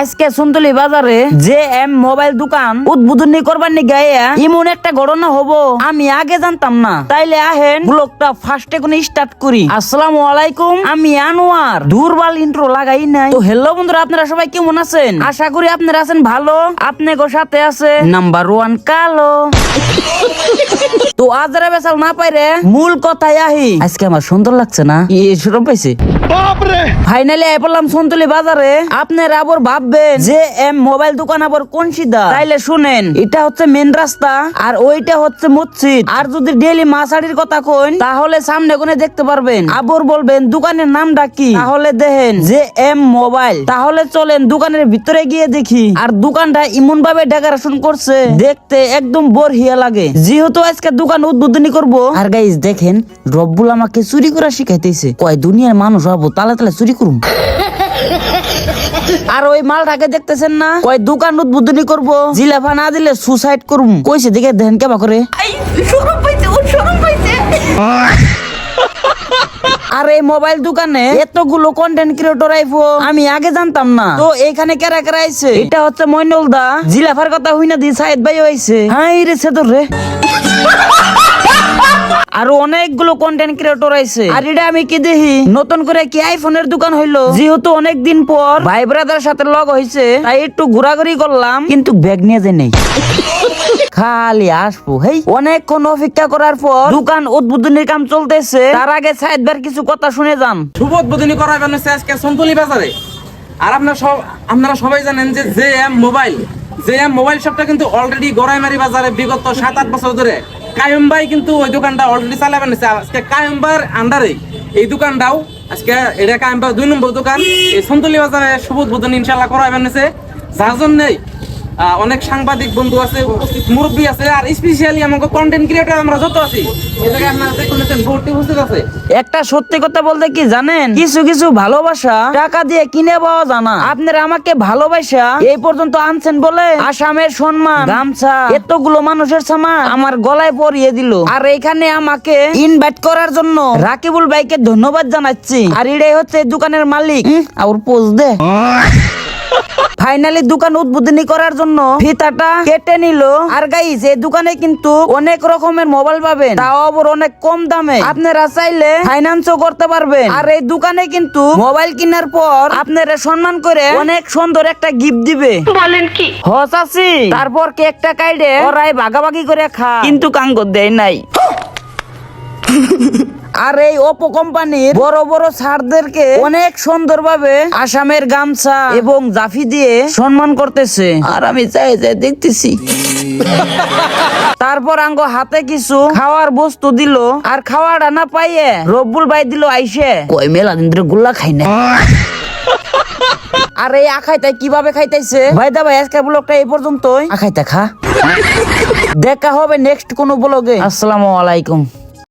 আজকে সুন্দলি বাজারে যে এম মোবাইল দোকান উদ্বোধনী করবার নি গায়ে এমন একটা ঘটনা হবো আমি আগে জানতাম না। তাইলে আহেন ব্লগটা ফার্স্টে কোন স্টার্ট করি। আসসালামু আলাইকুম, আমি আনোয়ার। দুর্বল ইন্ট্রো লাগাই নাই তো। হ্যালো বন্ধুরা, আপনারা সবাই কেমন আছেন? আশা করি আপনারা আছেন ভালো। আপনাদের সাথে আছে নাম্বার 1 কালো। তো আজরা বেসাল না পাইরে মূল কথায় আহি। আজকে আমার সুন্দর লাগছে না? শুরু পাইছে ফাইনালি আই পড়লাম সন্তলি বাজারে। আপনারা আবার ভাববেন যে এম মোবাইল দোকান আবার কোন সিধা। তাইলে শুনেন, এটা হচ্ছে মেন রাস্তা আর ওইটা হচ্ছে মসজিদ। আর যদি ডেইলি মাছাড়ির কথা কইন তাহলে সামনে কোনে দেখতে পারবেন। আবার বলবেন দোকানের নামটা কি, তাহলে দেখেন যে এম মোবাইল। তাহলে চলেন দোকানের ভিতরে গিয়ে দেখি। আর দোকানটা এমন ভাবে ডেকোরেশন করছে দেখতে একদম বড়িয়া লাগে। যেহেতু আজকে দোকান উদ্বোধনী করব। আর গাইস দেখেন, রব্বুল আমাকে চুরি করা শিখাইতেছে। কয় দুনিয়ার মানুষ হবো তালে তালে চুরি করুম। আর ওই মালটাকে দেখতেছেন না, কয় দোকান উদ্বোধনী করব, জিলাফা না দিলে সুসাইড করুম। কইছে দেখে দেখেন কেবা করে। আর এই মোবাইল দোকানে এতগুলো কন্টেন্ট ক্রিয়েটর আইফো আমি আগে জানতাম না। তো এখানে কারা কারা আইছে? এটা হচ্ছে মইনুল দা, জিলাফার কথা হইনা দি সাইদ ভাই আইছে। হাই রে সেদর রে। আরো অনেকগুলো কন্টেন্ট ক্রিয়েটর আইছে। আর এটা আমি কি দেখি নতুন করে কি আইফোনের দোকান হইলো। যেহেতু অনেকদিন পর ভাই ব্রাদার সাথে লগ হইছে তাই একটু ঘোরাঘুরি করলাম, কিন্তু ব্যাগ নিয়ে যাই নাই। খালি আসবো। হেই অনেকক্ষণ অপেক্ষা করার পর দোকান উদ্বোধনীর কাম চলতেছে। তার আগে সাইদবার কিছু কথা শুনে যান। শুভ উদ্বোধনী করাবেন হচ্ছে আজকে সন্তলি বাজারে। আর আপনারা সবাই জানেন যে জেএম মোবাইল শপটা কিন্তু অলরেডি গড়াইমারি বাজারে বিগত 7-8 বছর ধরে কায়ুম ভাই কিন্তু ওই দোকানটা অলরেডি চালাবেন। আজকে কায়ুম ভাইয়ের আন্ডারে এই দোকানটাও আজকে এটা কায়ুম ভাই 2 নম্বর দোকান এই সন্তলি বাজারে শুভ উদ্বোধনী ইনশাআল্লাহ করাবেন হচ্ছে। যার জন্যই অনেক সাংবাদিক বন্ধু আছে, মুরব্বী আছে, আর স্পেশালি আমাকে কন্টেন্ট ক্রিয়েটর আমরা যত আছি এই জায়গায় আপনারা দেখুন ভর্তি উপস্থিত আছে। একটা সত্যি কথা বলতে কি জানেন, কিছু কিছু ভালোবাসা টাকা দিয়ে কিনে পাওয়া জানা। আপনারা আমাকে ভালোবাসা এই পর্যন্ত আনছেন বলে আসামের সম্মান গামছা এতগুলো মানুষের সামান আমার গলায় পরিয়ে দিল। আর এখানে আমাকে ইনভাইট করার জন্য রাকিবুল ভাইকে ধন্যবাদ জানাচ্ছি। আর এটাই হচ্ছে দোকানের মালিক। আর পোজ দে। ফাইনালি দোকান উদ্বোধনী করার জন্য ফিতাটা কেটে নিল। আর গাইস এই দোকানে কিন্তু অনেক রকমের মোবাইল পাবেন, তাও আবার অনেক কম দামে। আপনারা চাইলে ফাইন্যান্সও করতে পারবেন। আর এই দোকানে কিন্তু মোবাইল কেনার পর আপনারা সম্মান করে অনেক সুন্দর একটা গিফট দিবে। বলেন কি? হসাসি। তারপর কেকটা কাইডে ওরাই ভাগাভাগি করে খা, কিন্তু কাঙ্গ দেয় নাই। আর এই ওপো কোম্পানির বড় বড় স্যারদেরকে অনেক সুন্দর ভাবে আসামের গামছা এবং জাফি দিয়ে সম্মান করতেছে। আর আমি চাই দেখতেছি। তারপর আঙ্গ হাতে কিছু খাওয়ার বস্তু দিল। আর খাওয়াটা না পাইয়ে রব্বুল ভাই দিল আইসে। কই মেলা দিন ধরে গুল্লা খাই না। আর এই আখাইতে কিভাবে খাইতেছে ভাই দা ভাই, আজকের ব্লগটা এই পর্যন্তই। আখাইতে খা। দেখা হবে নেক্সট কোন ব্লগে। আসসালামু আলাইকুম।